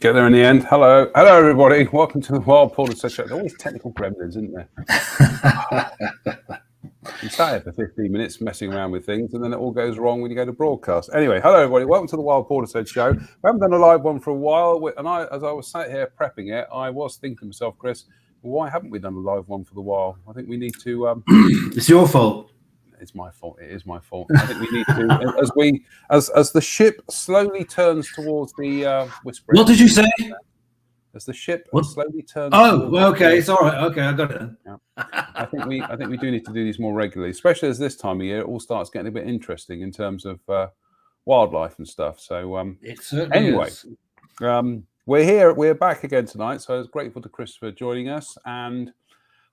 Get there in the end. Hello, everybody. Welcome to the Wild Portishead Show. There's always technical gremlins, isn't there? You sat here for 15 minutes messing around with things, and then it all goes wrong when you go to broadcast. Anyway, hello, everybody. Welcome to the Wild Portishead Show. We haven't done a live one for a while, and as I was sat here prepping it, I was thinking to myself, Chris, why haven't we done a live one for the while? I think we need to. It's your fault. It's my fault. It is my fault. I think we need to, as the ship slowly turns towards the whispering. What did you say? As the ship slowly turns. Oh, well, okay, it's all right. Okay, I got it. Yeah. I think we do need to do these more regularly, especially as this time of year it all starts getting a bit interesting in terms of wildlife and stuff. So it certainly anyway, is. We're here. We're back again tonight. So I was grateful to Chris for joining us, and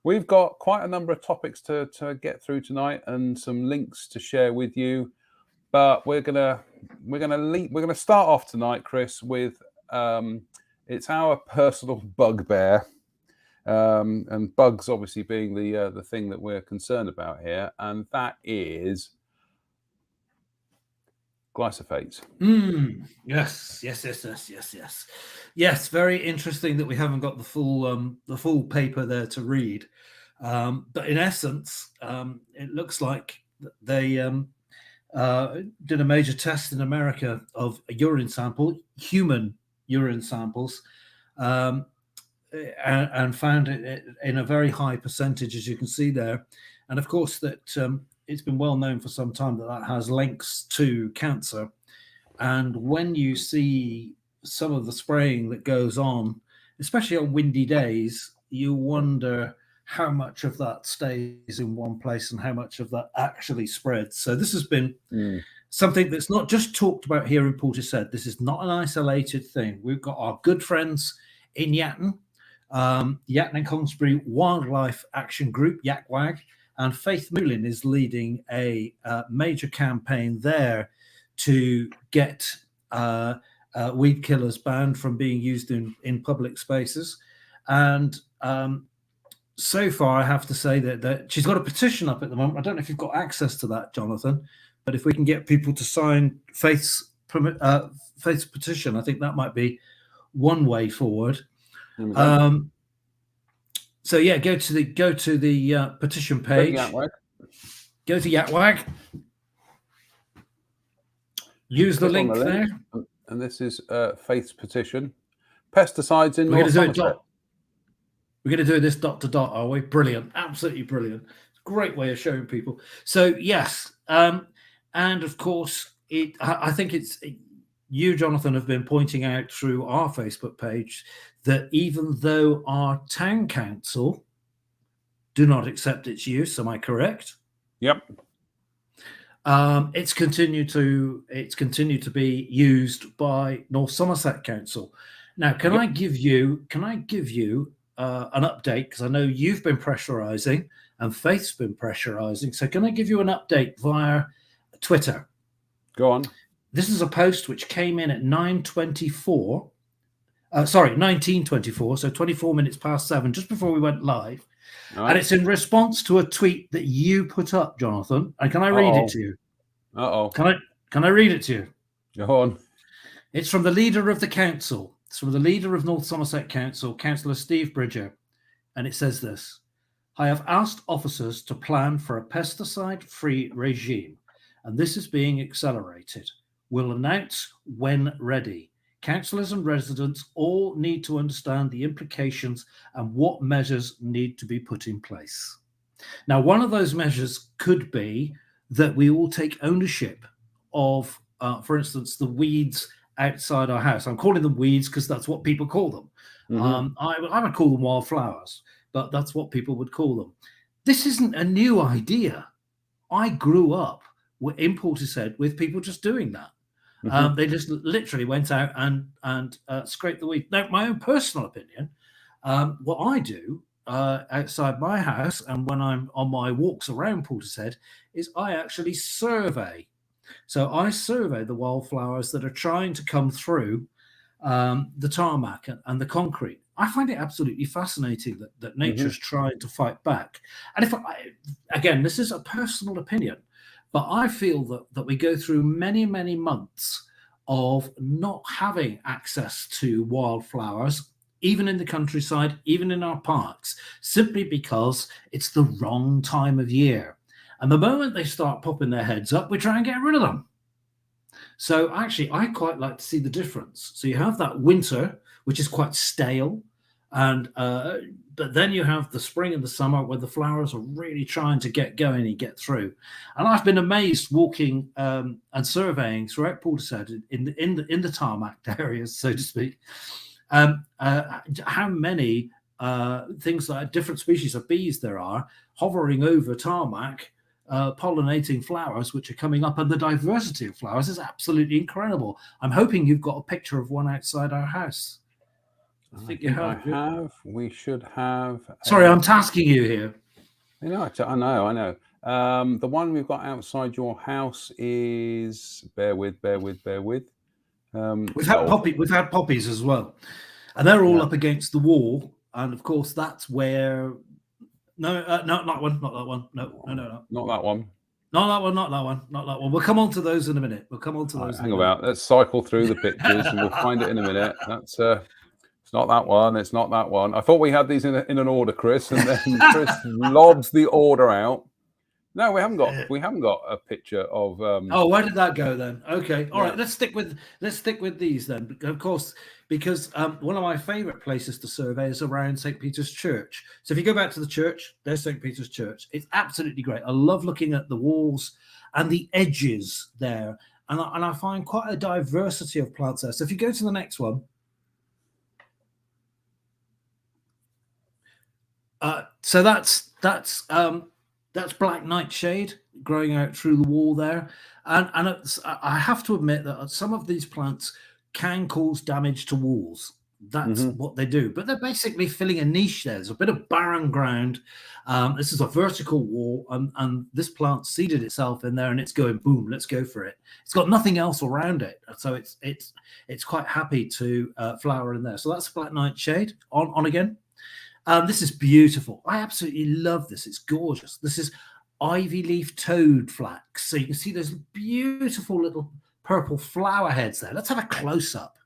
we've got quite a number of topics to get through tonight and some links to share with you. But we're gonna start off tonight, Chris, with it's our personal bugbear, and bugs obviously being the thing that we're concerned about here, and that is glyphosates. Yes. Very interesting that we haven't got the full paper there to read. But in essence, it looks like they did a major test in America of a urine sample, human urine samples, and found it in a very high percentage, as you can see there. And of course, that it's been well known for some time that has links to cancer. And when you see some of the spraying that goes on, especially on windy days, you wonder how much of that stays in one place and how much of that actually spreads. So this has been something that's not just talked about here in Portishead. This is not an isolated thing. We've got our good friends in Yatton, Yatton and Consbury Wildlife Action Group, YACWAG, and Faith Moulin is leading a major campaign there to get weed killers banned from being used in public spaces. And so far, I have to say that she's got a petition up at the moment. I don't know if you've got access to that, Jonathan, but if we can get people to sign Faith's petition, I think that might be one way forward. So yeah, go to the petition page. Go to YACWAG. Use the link there. And this is Faith's petition. Pesticides in North Somerset. We're going to do this dot to dot, are we? Brilliant. Absolutely brilliant. Great way of showing people. So, yes. And of course, I think you, Jonathan, have been pointing out through our Facebook page that even though our town council do not accept its use, am I correct? Yep. It's continued to be used by North Somerset Council. Now, can I give you an update, because I know you've been pressurizing and Faith's been pressurizing. So can I give you an update via Twitter? Go on. This is a post which came in at 1924, so 24 minutes past 7, just before we went live. Right. And it's in response to a tweet that you put up, Jonathan. And can I read it to you? Can I read it to you? Go on. It's from the leader of the council. It's from the leader of North Somerset Council, Councillor Steve Bridger. And it says this: I have asked officers to plan for a pesticide-free regime, and this is being accelerated. We'll announce when ready. Councillors and residents all need to understand the implications and what measures need to be put in place. Now, one of those measures could be that we all take ownership of, for instance, the weeds outside our house. I'm calling them weeds because that's what people call them. I would call them wildflowers, but that's what people would call them. This isn't a new idea. I grew up in Portishead with people just doing that. They just literally went out and scraped the weed. Now, my own personal opinion, what I do outside my house and when I'm on my walks around Portishead is I actually survey. So I survey the wildflowers that are trying to come through the tarmac and the concrete. I find it absolutely fascinating that nature's trying to fight back. And again, this is a personal opinion, but I feel that we go through many, many months of not having access to wildflowers, even in the countryside, even in our parks, simply because it's the wrong time of year. And the moment they start popping their heads up, we try and get rid of them. So actually, I quite like to see the difference. So you have that winter, which is quite stale, and but then you have the spring and the summer where the flowers are really trying to get going and get through. And I've been amazed walking and surveying throughout Portishead in the tarmac areas, so to speak, how many things like different species of bees there are hovering over tarmac, pollinating flowers which are coming up, and the diversity of flowers is absolutely incredible. I'm hoping you've got a picture of one outside our house. I think you have. We should have. Sorry, I'm tasking you here. I know. The one we've got outside your house is bear with. We've had poppies as well, and they're all up against the wall. And of course, that's where. No, not that one. Not that one. No. Not that one. Not that one. We'll come on to those in a minute. Hang about. Let's cycle through the pictures and we'll find it in a minute. That's it's not that one. It's not that one. I thought we had these in an order, Chris, and then Chris lobs the order out. No, we haven't got a picture of. Oh, where did that go then? Okay, all right. Let's stick with these then, of course, because one of my favourite places to survey is around St. Peter's Church. So if you go back to the church, there's St. Peter's Church. It's absolutely great. I love looking at the walls and the edges there, and I find quite a diversity of plants there. So if you go to the next one. So that's black nightshade growing out through the wall there, and I have to admit that some of these plants can cause damage to walls. That's what they do, but they're basically filling a niche. There's a bit of barren ground. This is a vertical wall, and this plant seeded itself in there, and it's going boom. Let's go for it. It's got nothing else around it, so it's quite happy to flower in there. So that's black nightshade on again. This is beautiful. I absolutely love this. It's gorgeous. This is ivy leaf toad flax. So you can see those beautiful little purple flower heads there. Let's have a close up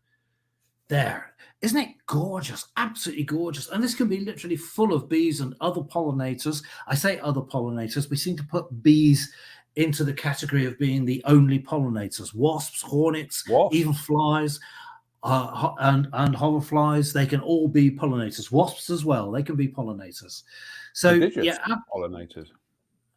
there. Isn't it gorgeous? Absolutely gorgeous. And this can be literally full of bees and other pollinators. I say other pollinators. We seem to put bees into the category of being the only pollinators. Wasps, hornets, even flies. And hoverflies, they can all be pollinators. Wasps as well, they can be pollinators. So pollinators.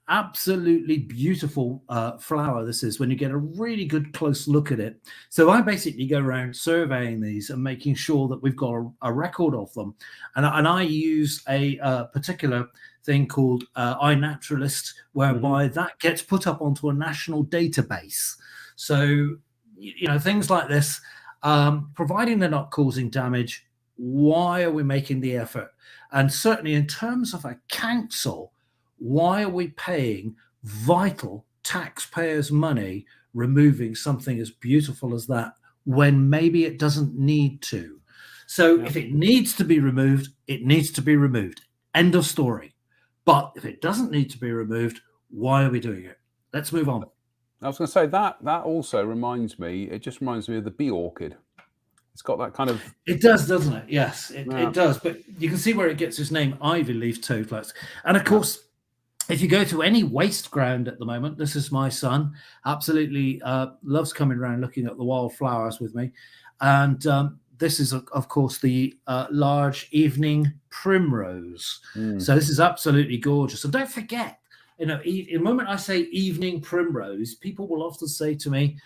Absolutely beautiful flower this is when you get a really good close look at it. So I basically go around surveying these and making sure that we've got a record of them. And I use a particular thing called iNaturalist, whereby that gets put up onto a national database. So, things like this, providing they're not causing damage, why are we making the effort? And certainly in terms of a council, why are we paying vital taxpayers' money removing something as beautiful as that when maybe it doesn't need to? So if it needs to be removed, it needs to be removed. End of story. But if it doesn't need to be removed, why are we doing it? Let's move on. I was going to say that also reminds me. It just reminds me of the bee orchid. It's got that kind of. It does, doesn't it? Yes, it does. But you can see where it gets its name, ivy leaf toadflax. And of course, if you go to any waste ground at the moment, this is my son. Absolutely loves coming around looking at the wildflowers with me, and this is of course the large evening primrose. So this is absolutely gorgeous. And don't forget. The moment I say evening primrose, people will often say to me,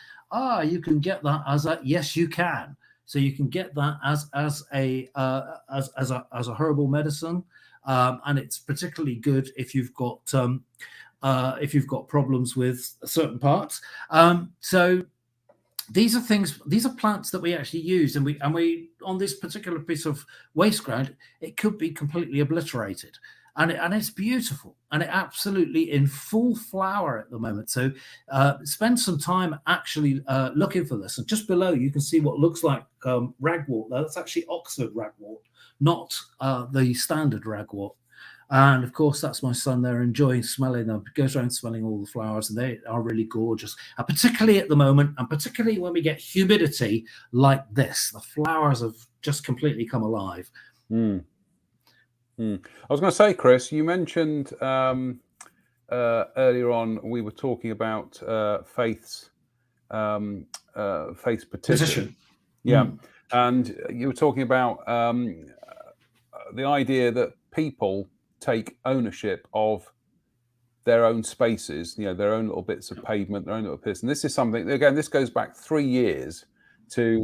you can get that as a, yes, you can. So you can get that as a herbal medicine. And it's particularly good if you've got problems with certain parts. So these are plants that we actually use, and we on this particular piece of waste ground, it could be completely obliterated. And it's beautiful, and it absolutely in full flower at the moment. So spend some time actually looking for this. And just below, you can see what looks like ragwort. That's actually Oxford ragwort, not the standard ragwort. And of course, that's my son there enjoying smelling them. He goes around smelling all the flowers, and they are really gorgeous. And particularly at the moment, and particularly when we get humidity like this, the flowers have just completely come alive. I was going to say, Chris, you mentioned earlier on we were talking about Faith's petition. Yeah. And you were talking about the idea that people take ownership of their own spaces, their own little bits of pavement, their own little bits. And this is something, again, this goes back 3 years to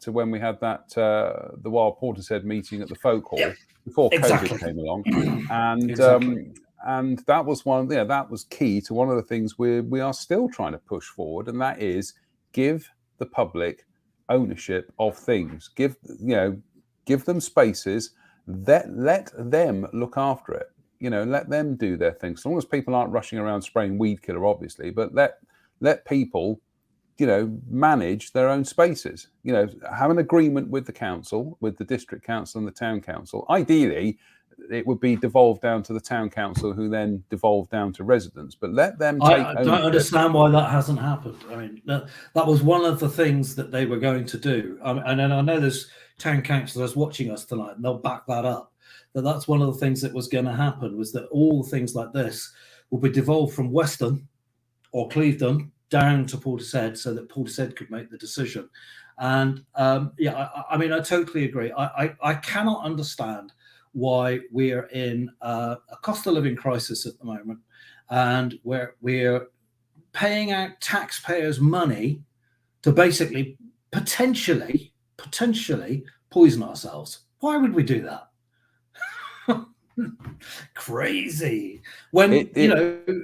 when we had that the Wild Portishead meeting at the Folk Hall before COVID came along, and and that was that was key to one of the things we are still trying to push forward, and that is give the public ownership of things, give them spaces, let them look after it. Let them do their thing. As long as people aren't rushing around spraying weed killer, obviously, but let people, manage their own spaces. Have an agreement with the council, with the district council and the town council. Ideally, it would be devolved down to the town council, who then devolved down to residents. But let them take ownership. I don't understand why that hasn't happened. I mean, that was one of the things that they were going to do. And I know there's town councillors watching us tonight, and they'll back that up. That's one of the things that was going to happen, was that all things like this will be devolved from Weston or Clevedon down to Portishead, so that Portishead could make the decision. And I mean, I totally agree. I cannot understand why we're in a cost of living crisis at the moment, and we're paying out taxpayers' money to basically potentially poison ourselves. Why would we do that? Crazy. When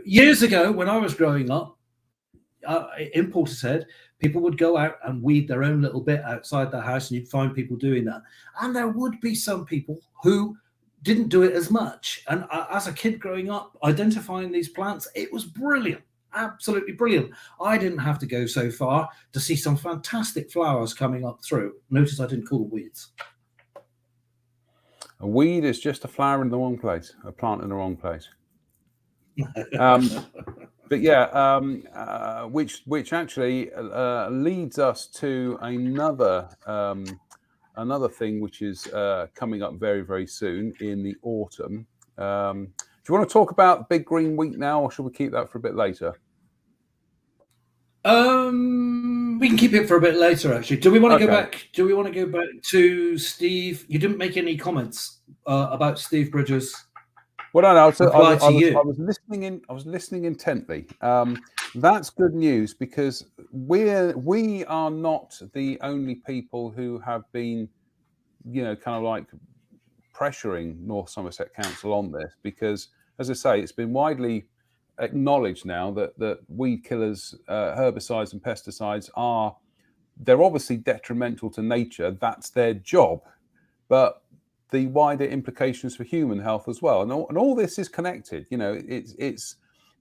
years ago, when I was growing up in Portishead, people would go out and weed their own little bit outside the house, and you'd find people doing that. And there would be some people who didn't do it as much. And as a kid growing up, identifying these plants, it was brilliant, absolutely brilliant. I didn't have to go so far to see some fantastic flowers coming up through. Notice I didn't call them weeds. A weed is just a flower in the wrong place, a plant in the wrong place. But yeah, which actually leads us to another thing, which is coming up very, very soon in the autumn. Do you want to talk about Big Green Week now, or should we keep that for a bit later? We can keep it for a bit later, actually. Do we want to go back? Do we want to go back to Steve? You didn't make any comments about Steve Bridges. Well, no, I was listening in. I was listening intently. That's good news, because we are not the only people who have been, kind of like pressuring North Somerset Council on this, because, as I say, it's been widely acknowledged now that weed killers, herbicides and pesticides they're obviously detrimental to nature. That's their job, but the wider implications for human health as well, and all this is connected.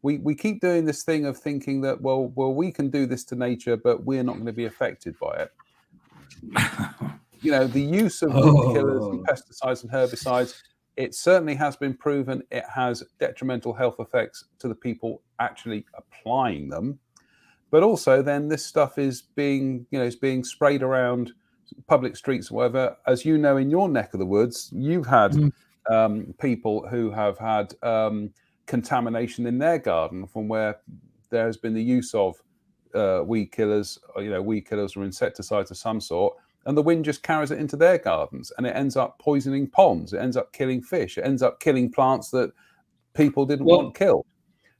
We keep doing this thing of thinking that well we can do this to nature, but we're not going to be affected by it. The use of weed killers and pesticides and herbicides, it certainly has been proven it has detrimental health effects to the people actually applying them. But also then this stuff is being sprayed around public streets or whatever. As you know, in your neck of the woods, you've had people who have had contamination in their garden from where there has been the use of weed killers or insecticides of some sort, and the wind just carries it into their gardens, and it ends up poisoning ponds. It ends up killing fish. It ends up killing plants that people didn't want killed.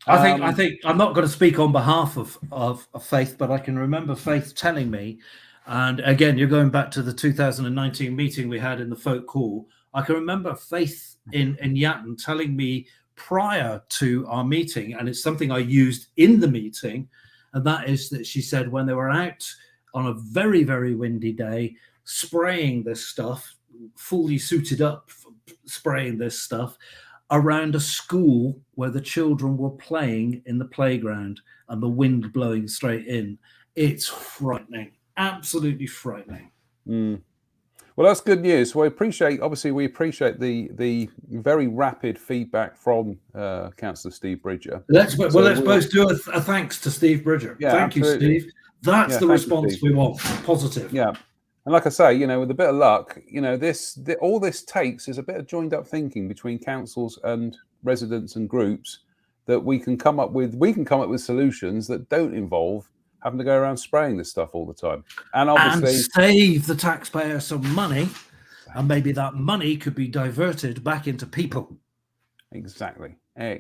I think I'm not going to speak on behalf of Faith, but I can remember Faith telling me, and again, you're going back to the 2019 meeting we had in the Folk Hall. I can remember Faith in Yatton telling me prior to our meeting, and it's something I used in the meeting, and that is that she said when they were out on a very, very windy day, spraying this stuff, fully suited up, spraying this stuff around a school where the children were playing in the playground and the wind blowing straight in. It's frightening, absolutely frightening. Well, that's good news. We appreciate the very rapid feedback from Councillor Steve Bridger. Let's So both do a thanks to Steve Bridger. Yeah, Thank absolutely. you, Steve. That's Yeah, the thank you, response Steve. we want. Positive. Yeah, and like I say, with a bit of luck, all this takes is a bit of joined up thinking between councils and residents and groups that we can come up with. We can come up with solutions that don't involve having to go around spraying this stuff all the time, and obviously save the taxpayer some money, and maybe that money could be diverted back into people. Exactly. We're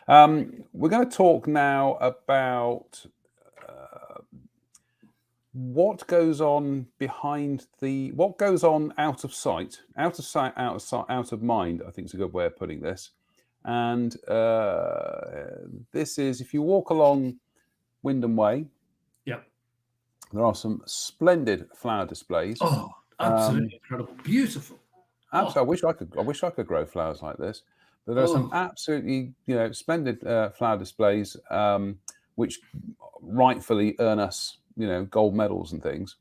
going to talk now about what goes on what goes on out of sight, out of mind, I think is a good way of putting this. And this is, if you walk along Wyndham Way, Yep, there are some splendid flower displays. Oh, absolutely incredible, beautiful. Absolutely, I wish I could grow flowers like this. But there are some absolutely, splendid flower displays, which rightfully earn us, gold medals and things.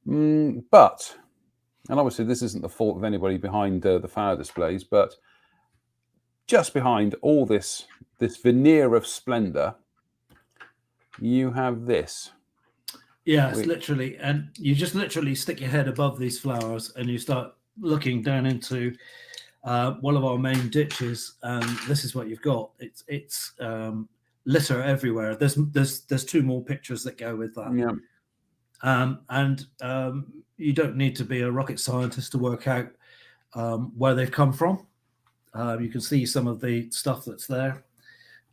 But, and obviously this isn't the fault of anybody behind the flower displays, but just behind all this veneer of splendor, you have this. Yes, literally, and you just literally stick your head above these flowers and you start looking down into one of our main ditches, and this is what you've got. It's litter everywhere. There's two more pictures that go with that. Yeah. And you don't need to be a rocket scientist to work out where they've come from. You can see some of the stuff that's there,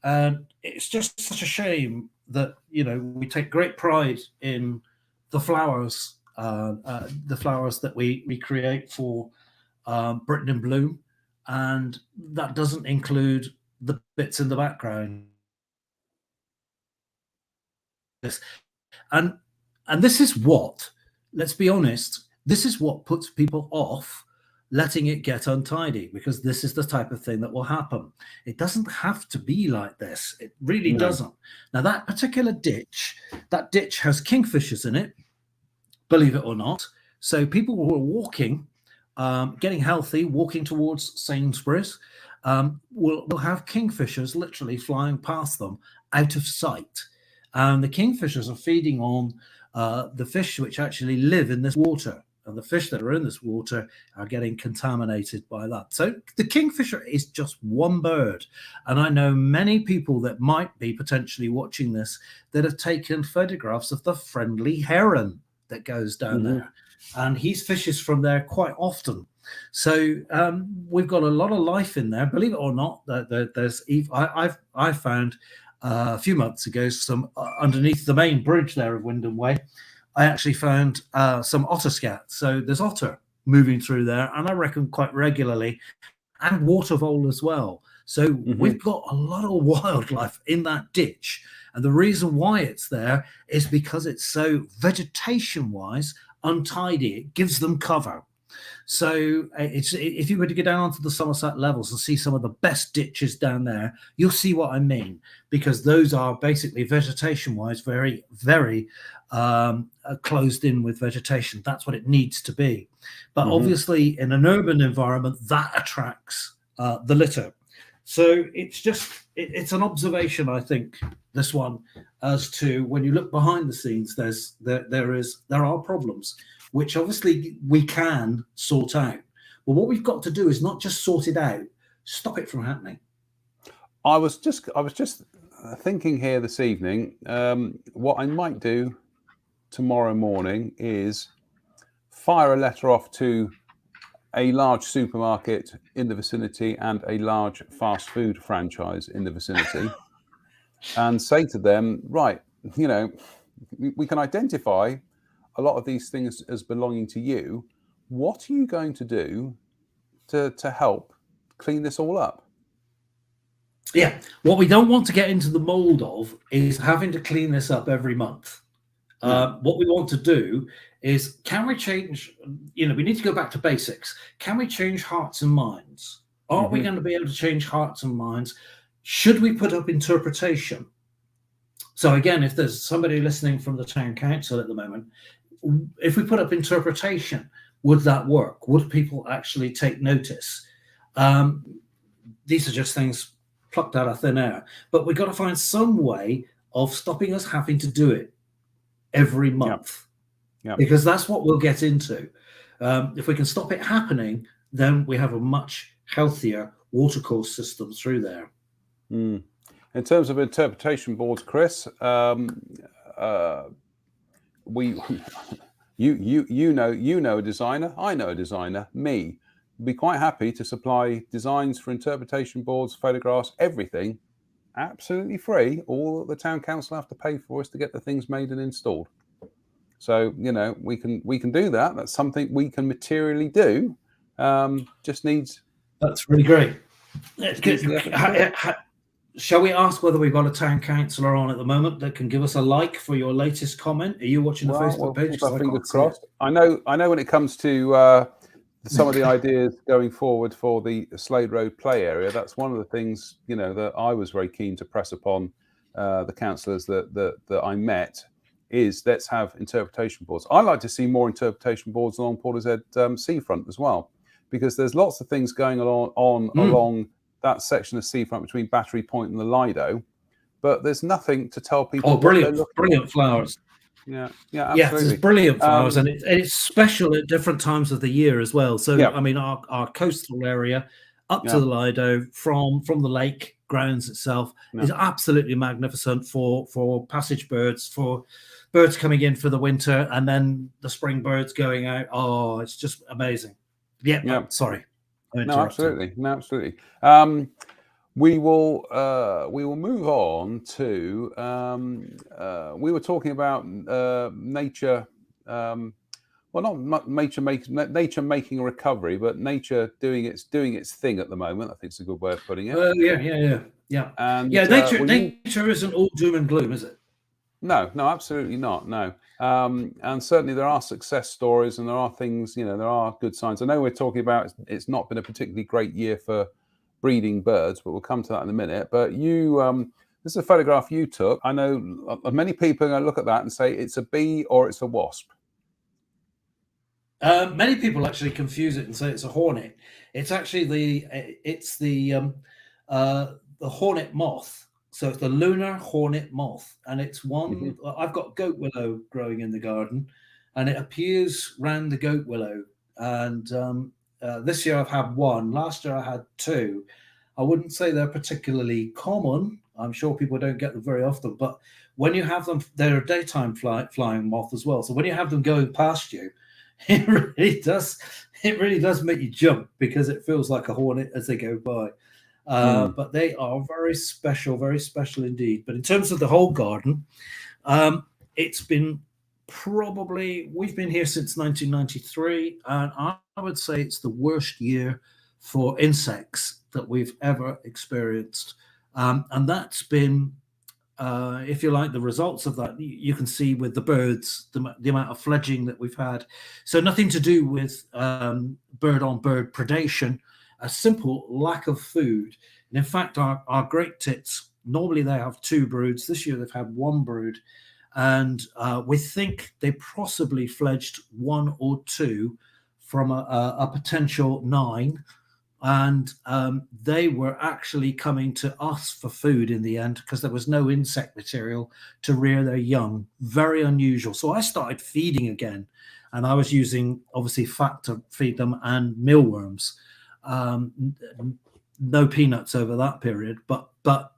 and it's just such a shame that we take great pride in the flowers that we create for Britain in Bloom, and that doesn't include the bits in the background. And this is what, let's be honest, this is what puts people off letting it get untidy, because this is the type of thing that will happen. It doesn't have to be like this. It really doesn't. Now, that particular ditch, has kingfishers in it, believe it or not. So people who are walking, getting healthy, walking towards Sainsbury's, will have kingfishers literally flying past them out of sight. And the kingfishers are feeding on the fish which actually live in this water. And the fish that are in this water are getting contaminated by that. So the kingfisher is just one bird. And I know many people that might be potentially watching this that have taken photographs of the friendly heron that goes down there. And he fishes from there quite often. So we've got a lot of life in there. Believe it or not, I found a few months ago some underneath the main bridge there of Wyndham Way. I actually found some otter scat. So there's otter moving through there, and I reckon quite regularly, and water vole as well. So we've got a lot of wildlife in that ditch. And the reason why it's there is because it's so vegetation-wise untidy. It gives them cover. So if you were to go down onto the Somerset levels and see some of the best ditches down there, you'll see what I mean, because those are basically vegetation-wise very, very closed in with vegetation. That's what it needs to be. But obviously in an urban environment, that attracts the litter. So it's an observation, I think, this one, as to when you look behind the scenes, there are problems which obviously we can sort out. But what we've got to do is not just sort it out, stop it from happening. I was just thinking here this evening, what I might do tomorrow morning is fire a letter off to a large supermarket in the vicinity and a large fast food franchise in the vicinity and say to them, right, we can identify a lot of these things as belonging to you. What are you going to do to help clean this all up? Yeah, what we don't want to get into the mold of is having to clean this up every month. What we want to do is, can we change, we need to go back to basics. Can we change hearts and minds? Are we going to be able to change hearts and minds? Should we put up interpretation? So again, if there's somebody listening from the town council at the moment, if we put up interpretation, would that work? Would people actually take notice? These are just things plucked out of thin air. But we've got to find some way of stopping us having to do it every month, because that's what we'll get into. If we can stop it happening, then we have a much healthier watercourse system through there. In terms of interpretation boards, Chris, you know a designer, I know a designer, me. Be quite happy to supply designs for interpretation boards, photographs, everything, absolutely free. All that the town council have to pay for is to get the things made and installed. So we can do that. That's something we can materially do. Just needs. That's really great. Shall we ask whether we've got a town councillor on at the moment that can give us a like for your latest comment? Are you watching the Facebook page? Keep our fingers crossed. I know when it comes to some of the ideas going forward for the Slade Road play area, that's one of the things that I was very keen to press upon the councillors that I met, is let's have interpretation boards. I like to see more interpretation boards along Portishead seafront as well, because there's lots of things going along that section of seafront between Battery Point and the Lido, but there's nothing to tell people. Oh, brilliant flowers. Yeah, absolutely. Yes, it's brilliant flowers, and it's special at different times of the year as well. So, I mean, our coastal area up to the Lido from the lake grounds itself is absolutely magnificent for passage birds, for birds coming in for the winter, and then the spring birds going out. Oh, it's just amazing. Sorry. No, absolutely. We will move on to. We were talking about nature. Not nature making a recovery, but nature doing its thing at the moment. I think it's a good way of putting it. Yeah. And nature isn't all doom and gloom, is it? No, absolutely not. No. And certainly there are success stories, and there are things, there are good signs. I know we're talking about it's not been a particularly great year for breeding birds, but we'll come to that in a minute. But this is a photograph you took. I know many people are going to look at that and say it's a bee or it's a wasp. Many people actually confuse it and say it's a hornet. It's actually the hornet moth. So it's the lunar hornet moth, and it's one. I've got goat willow growing in the garden, and it appears round the goat willow. And this year I've had one. Last year I had two. I wouldn't say they're particularly common. I'm sure people don't get them very often, but when you have them, they're a daytime flying moth as well. So when you have them going past you, it really does make you jump, because it feels like a hornet as they go by. But they are very special indeed. But in terms of the whole garden, it's been we've been here since 1993, and I would say it's the worst year for insects that we've ever experienced. And that's been, if you like, the results of that you can see with the birds, the amount of fledging that we've had. So nothing to do with bird-on-bird predation, a simple lack of food. And in fact, our great tits, normally they have 2 broods. This year they've had 1 brood. And we think they possibly fledged 1 or 2 from a potential 9. And they were actually coming to us for food in the end, because there was no insect material to rear their young. Very unusual. So I started feeding again, and I was using obviously fat to feed them and mealworms. No peanuts over that period, but that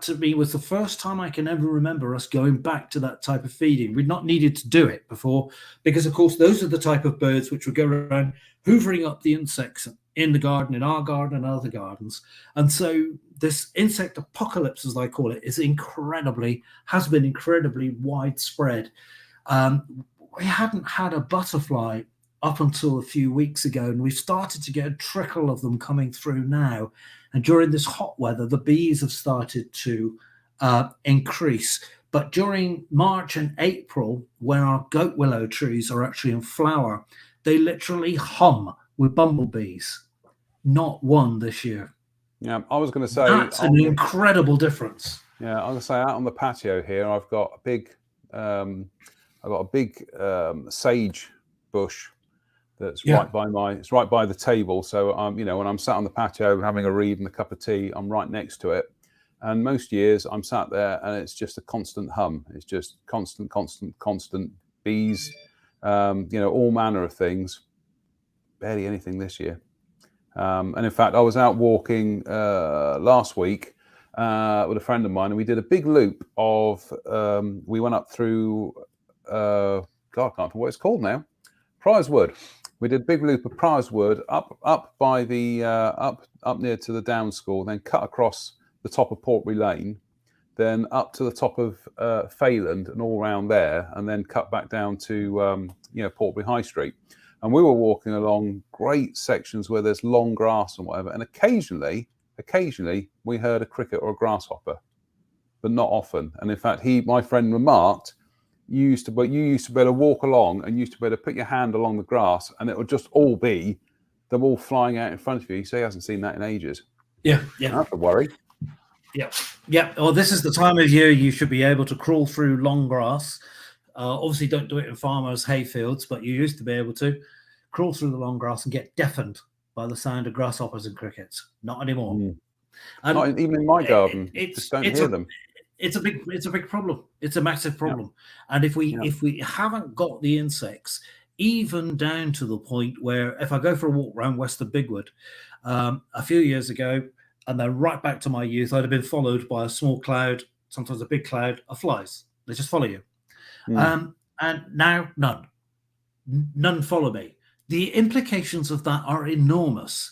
to me was the first time I can ever remember us going back to that type of feeding. We'd not needed to do it before, because of course those are the type of birds which would go around hoovering up the insects in the garden, in our garden and other gardens. And so this insect apocalypse, as I call it, has been incredibly widespread. We hadn't had a butterfly up until a few weeks ago, and we've started to get a trickle of them coming through now. And during this hot weather, the bees have started to increase. But during March and April, when our goat willow trees are actually in flower, they literally hum with bumblebees. Not one this year. Yeah, I was going to say that's an incredible difference. Yeah, I was going to say, out on the patio here, I've got a big, sage bush that's Yeah. right by the table. So when I'm sat on the patio having a read and a cup of tea, I'm right next to it. And most years I'm sat there and it's just a constant hum. It's just constant bees, all manner of things. Barely anything this year. And in fact, I was out walking last week with a friend of mine, and we did a big loop of. We went up through. God, I can't remember what it's called now. Priors Wood. We did a big loop of Priors Wood up by the up near to the Down School, then cut across the top of Portbury Lane, then up to the top of Fayland and all around there, and then cut back down to Portbury High Street. And we were walking along great sections where there's long grass and whatever. And occasionally we heard a cricket or a grasshopper, but not often. And in fact, my friend remarked, you used to be able to walk along and used to be able to put your hand along the grass and it would just all be them all flying out in front of you. So he hasn't seen that in ages. Yeah. That's a worry. Yeah. Well, this is the time of year you should be able to crawl through long grass. Obviously, don't do it in farmers' hayfields, but you used to be able to crawl through the long grass and get deafened by the sound of grasshoppers and crickets. Not anymore. And not even in my garden. Just don't hear them. It's a big problem. It's a massive problem. Yeah. And if we haven't got the insects, even down to the point where if I go for a walk around Western Bigwood a few years ago, and then right back to my youth, I'd have been followed by a small cloud, sometimes a big cloud of flies. They just follow you. And now none follow me. The implications of that are enormous.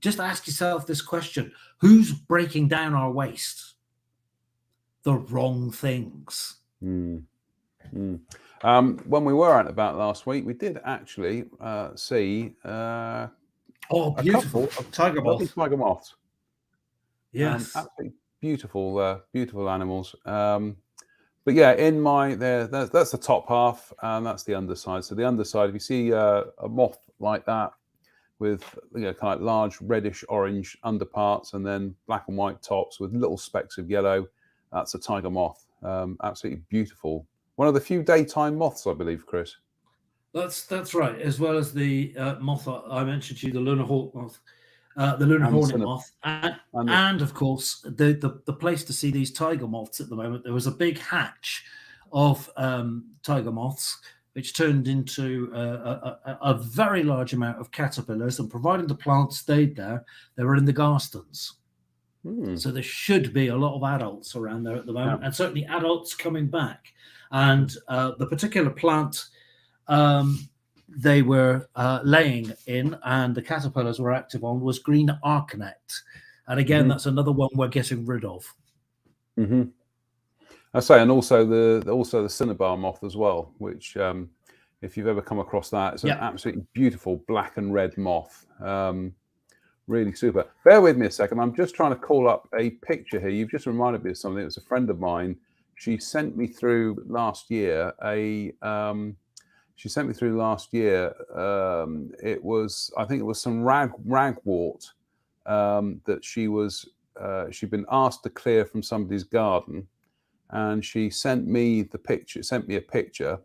Just ask yourself this question: who's breaking down our waste? The wrong things. When we were out and about last week, we did actually see beautiful tiger moths. Yes, absolutely beautiful animals. But yeah, that's the top half, and that's the underside. So the underside, if you see a moth like that with kind of like large reddish orange underparts and then black and white tops with little specks of yellow, that's a tiger moth. Absolutely beautiful. One of the few daytime moths, I believe, Chris. That's right. As well as the moth I mentioned to you, the lunar hawk moth. The lunar hornet moth, and of course the place to see these tiger moths at the moment. There was a big hatch of tiger moths, which turned into a very large amount of caterpillars. And providing the plants stayed there, they were in the garstons. So there should be a lot of adults around there at the moment, and certainly adults coming back. And the particular plant they were laying in and the caterpillars were active on was green arcanet. And again, that's another one we're getting rid of. I say, and also the cinnabar moth as well, which if you've ever come across that, it's an absolutely beautiful black and red moth. Really super. Bear with me a second. I'm just trying to call up a picture here. You've just reminded me of something. It was a friend of mine. She sent me through last year it was some ragwort that she'd been asked to clear from somebody's garden, and she sent me a picture,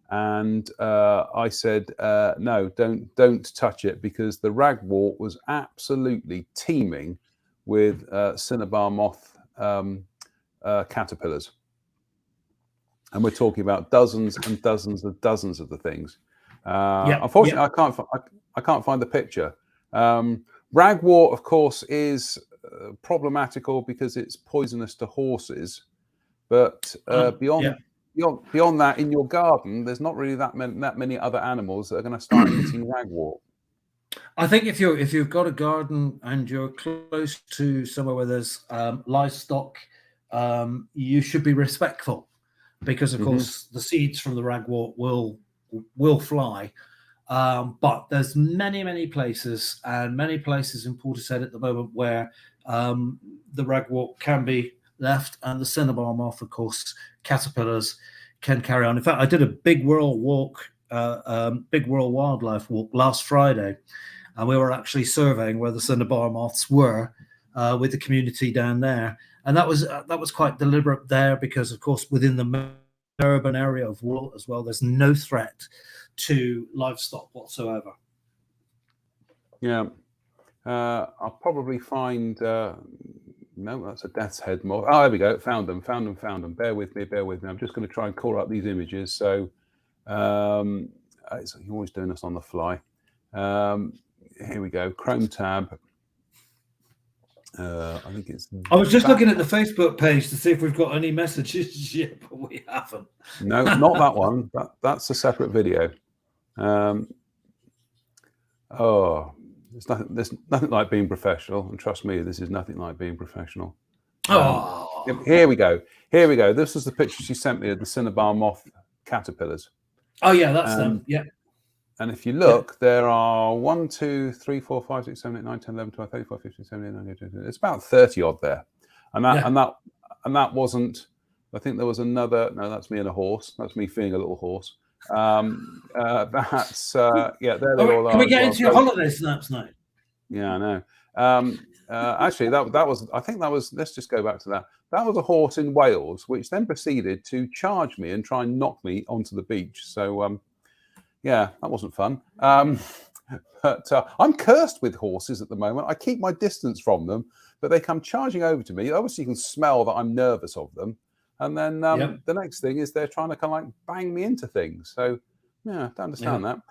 and I said no, don't touch it, because the ragwort was absolutely teeming with cinnabar moth caterpillars. And we're talking about dozens and dozens and dozens of the things. Unfortunately, I can't find the picture. Ragwort, of course, is problematical because it's poisonous to horses. But beyond that, in your garden, there's not really that many other animals that are going to start eating ragwort. I think if you've got a garden and you're close to somewhere where there's livestock, you should be respectful. Because of course the seeds from the ragwort will fly, but there's many places in Portishead at the moment where the ragwort can be left, and the cinnabar moth, of course, caterpillars can carry on. In fact, I did a big world wildlife walk last Friday, and we were actually surveying where the cinnabar moths were with the community down there. And that was quite deliberate there, because of course within the urban area of wool as well. There's no threat to livestock whatsoever. Yeah. I'll probably find... no, that's a death's head moth. Oh, there we go. Found them. Bear with me. I'm just going to try and call up these images. So you're always doing this on the fly. Here we go. Chrome tab. I think it's... I was just looking at the Facebook page to see if we've got any messages yet, but we haven't. No, not that one. That's a separate video. There's nothing like being professional, and trust me, this is nothing like being professional. Here we go. This is the picture she sent me of the cinnabar moth caterpillars. Oh yeah, that's them. Yeah. And if you look, there are 1, 2, 3, 4, 5, 6, 7, 8, 9, 10, 11, 12, 13, 14, 15, 16, 17, 18, 19, 20. It's about 30 odd there. And that wasn't... I think there was another... No, that's me and a horse. That's me feeding a little horse. That's yeah. There they all are. Can we get into your holiday snaps now? Yeah, I know. Actually, that was... I think that was... Let's just go back to that. That was a horse in Wales, which then proceeded to charge me and try and knock me onto the beach. So yeah, that wasn't fun. But I'm cursed with horses at the moment. I keep my distance from them, but they come charging over to me. Obviously, you can smell that I'm nervous of them. And then the next thing is they're trying to kind of like bang me into things. So yeah, I understand that.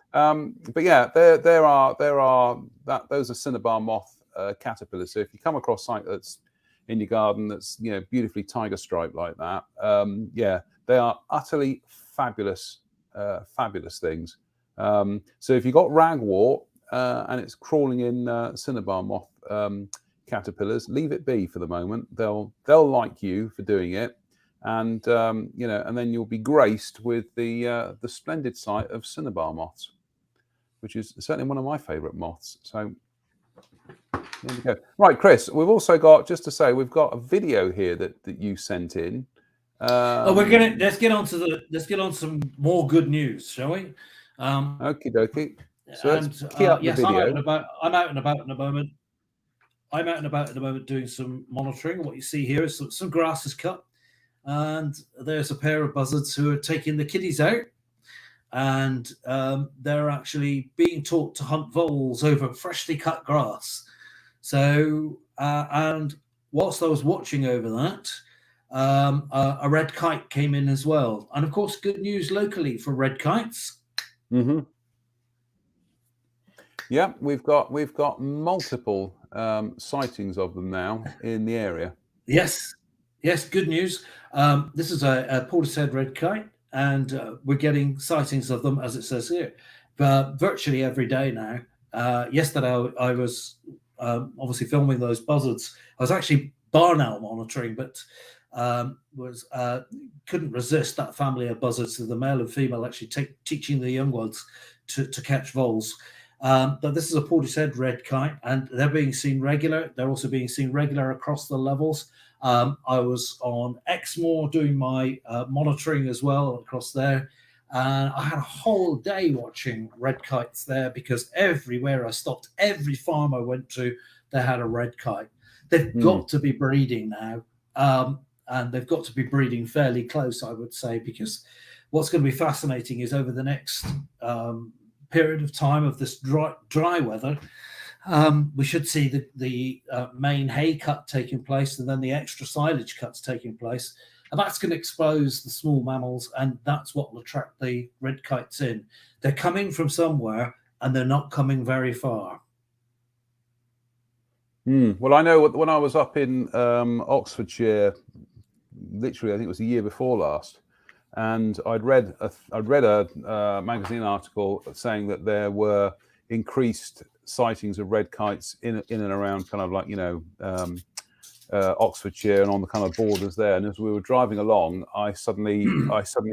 But yeah, there are those are cinnabar moth caterpillars. So if you come across something that's in your garden that's, you know, beautifully tiger striped like that, yeah, they are utterly fabulous, fabulous things. So if you've got ragwort and it's crawling in cinnabar moth caterpillars, leave it be for the moment. They'll like you for doing it. And you know, and then you'll be graced with the splendid sight of cinnabar moths, which is certainly one of my favourite moths. So there we go. Right, Chris, we've also got, just to say, we've got a video here that you sent in. Let's get on to some more good news, shall we? Okie dokie. So let's key up the video. I'm out and about at the moment. I'm out and about at the moment doing some monitoring. What you see here is some grass is cut. And there's a pair of buzzards who are taking the kiddies out, and they're actually being taught to hunt voles over freshly cut grass. So, and whilst I was watching over that, a red kite came in as well. And of course, good news locally for red kites. Mm-hmm. Yeah, we've got multiple sightings of them now in the area. Yes, good news. This is a Portishead red kite, and we're getting sightings of them, as it says here, virtually every day now. Yesterday, I was obviously filming those buzzards. I was actually barn owl monitoring, but couldn't resist that family of buzzards, the male and female actually teaching the young ones to catch voles. But this is a Portishead red kite, and they're being seen regular. They're also being seen regular across the levels. I was on Exmoor doing my monitoring as well across there. And I had a whole day watching red kites there, because everywhere I stopped, every farm I went to, they had a red kite. They've got to be breeding now. And they've got to be breeding fairly close, I would say, because what's going to be fascinating is over the next period of time of this dry weather, we should see the main hay cut taking place, and then the extra silage cuts taking place. And that's going to expose the small mammals, and that's what will attract the red kites in. They're coming from somewhere, and they're not coming very far. Well, I know when I was up in Oxfordshire, literally, I think it was the year before last, and I'd read a magazine article saying that there were increased sightings of red kites in and around kind of like, you know, Oxfordshire and on the kind of borders there. And as we were driving along, I suddenly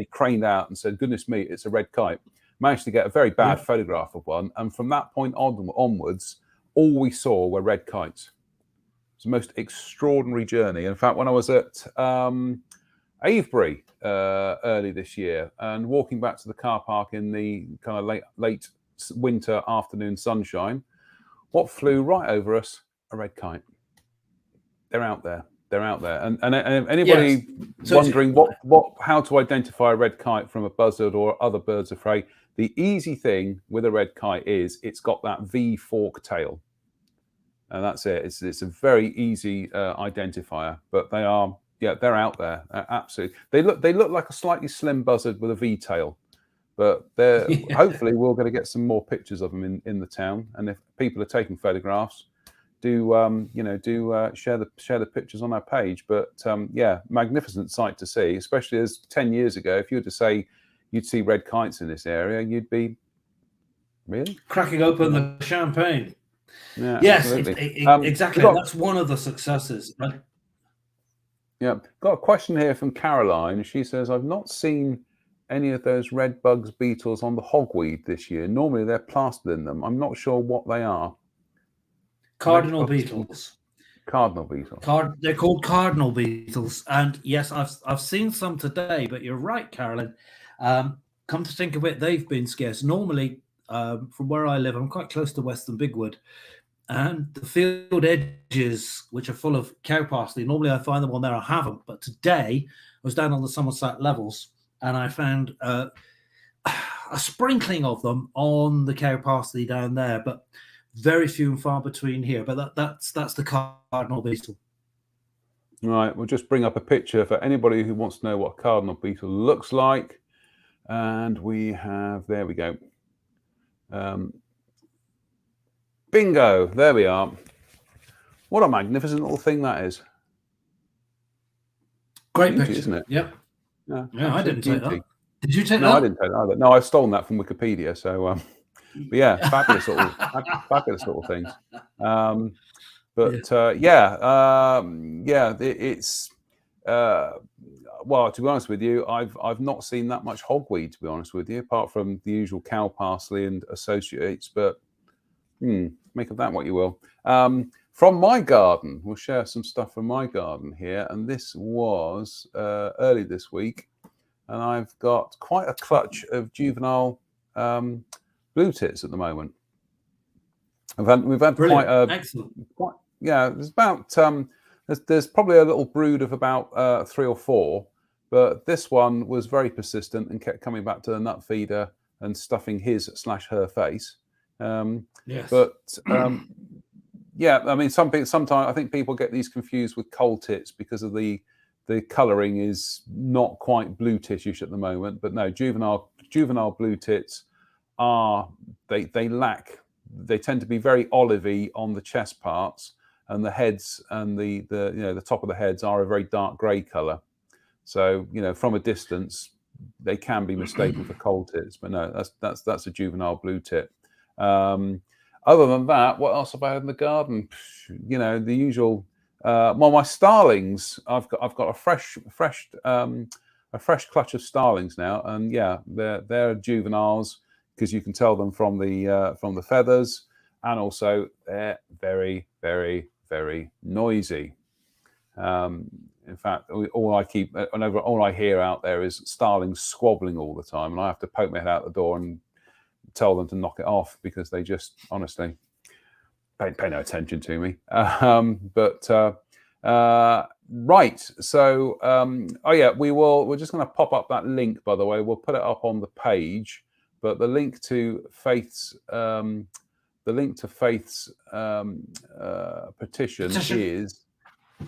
craned out and said, "Goodness me, it's a red kite." Managed to get a very bad photograph of one, and from that point onwards, all we saw were red kites. It's the most extraordinary journey. In fact, when I was at Avebury early this year and walking back to the car park in the kind of late winter afternoon sunshine, what flew right over us? A red kite. They're out there. they're out there. And anybody Yes. wondering how to identify a red kite from a buzzard or other birds of prey, the easy thing with a red kite is it's got that V fork tail, and that's it. It's a very easy identifier. But they are, they're out there. Absolutely, they look like a slightly slim buzzard with a V tail. But hopefully we're going to get some more pictures of them in the town. And if people are taking photographs, do share the pictures on our page. But magnificent sight to see, especially as 10 years ago, if you were to say you'd see red kites in this area, you'd be really cracking open the champagne. Yeah, yes, absolutely. Exactly. That's one of the successes. Yeah, got a question here from Caroline. She says, "I've not seen any of those red bugs beetles on the hogweed this year. Normally they're plastered in them. I'm not sure what they are." Cardinal beetles. Cardinal beetles. They're called cardinal beetles. And yes, I've seen some today, but you're right, Carolyn. Come to think of it, they've been scarce. Normally, from where I live, I'm quite close to Western Bigwood, and the field edges, which are full of cow parsley, normally I find them on there. I haven't, but today I was down on the Somerset levels and I found a sprinkling of them on the cow parsley down there, but very few and far between here. But that's the cardinal beetle. Right, we'll just bring up a picture for anybody who wants to know what a cardinal beetle looks like. And we have, there we go. Bingo, there we are. What a magnificent little thing that is. Great beauty, picture, isn't it? Yep. Yeah, I didn't take that. Did you take that? No, I didn't take that either. No, I've stolen that from Wikipedia. So, but yeah, fabulous little things. It's well, to be honest with you, I've not seen that much hogweed, to be honest with you, apart from the usual cow parsley and associates. But make of that what you will. From my garden, we'll share some stuff from my garden here, and this was early this week, and I've got quite a clutch of juvenile blue tits at the moment. We've had brilliant. Excellent. There's about there's probably a little brood of about 3 or 4, but this one was very persistent and kept coming back to the nut feeder and stuffing his/her face. Yes. But I mean, sometimes I think people get these confused with coal tits because of the colouring is not quite blue titish at the moment. But no, juvenile blue tits are they tend to be very olivey on the chest parts, and the heads and the top of the heads are a very dark grey colour. So from a distance they can be mistaken for coal tits, but no, that's a juvenile blue tit. Other than that, what else have I had in the garden? The usual. My starlings. I've got a fresh clutch of starlings now, and they're juveniles because you can tell them from the feathers, and also they're very, very, very noisy. In fact, all I hear out there is starlings squabbling all the time, and I have to poke my head out the door and tell them to knock it off because they just honestly pay no attention to me. Right. So we're just going to pop up that link, by the way. We'll put it up on the page, but the link to Faith's petition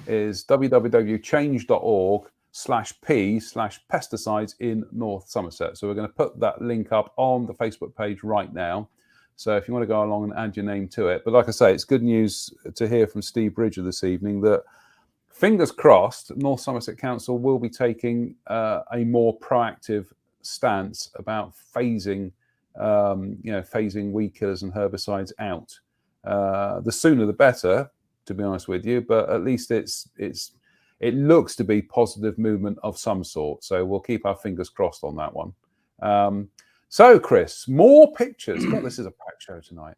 is www.change.org/p/pesticides in North Somerset. So we're going to put that link up on the Facebook page right now. So if you want to go along and add your name to it. But like I say, it's good news to hear from Steve Bridger this evening that, fingers crossed, North Somerset Council will be taking a more proactive stance about phasing weed killers and herbicides out. The sooner the better, to be honest with you, but at least it looks to be positive movement of some sort. So we'll keep our fingers crossed on that one. So Chris, more pictures. God, this is a packed show tonight.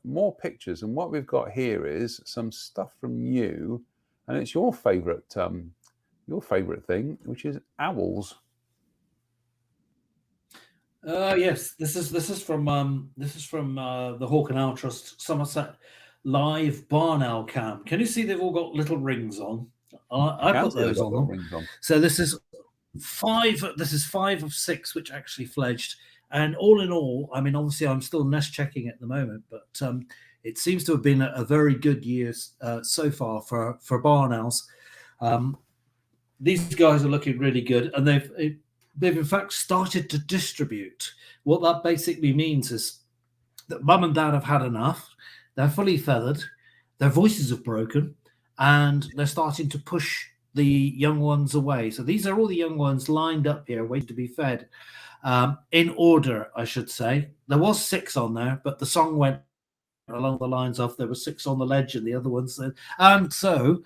More pictures, and what we've got here is some stuff from you, and it's your favourite thing, which is owls. Yes, this is from the Hawk and Owl Trust Somerset live barn owl cam. Can you see they've all got little rings on? I Can put see they've those got on little them. rings on. So this is five of 6 which actually fledged. And all in all, I mean, obviously I'm still nest checking at the moment, but it seems to have been a very good year so far for barn owls. These guys are looking really good, and they've in fact started to distribute. What that basically means is that mum and dad have had enough. They're fully feathered, their voices have broken, and they're starting to push the young ones away. So these are all the young ones lined up here waiting to be fed, in order, I should say. There was 6 on there, but the song went along the lines of there were 6 on the ledge and the other ones. And so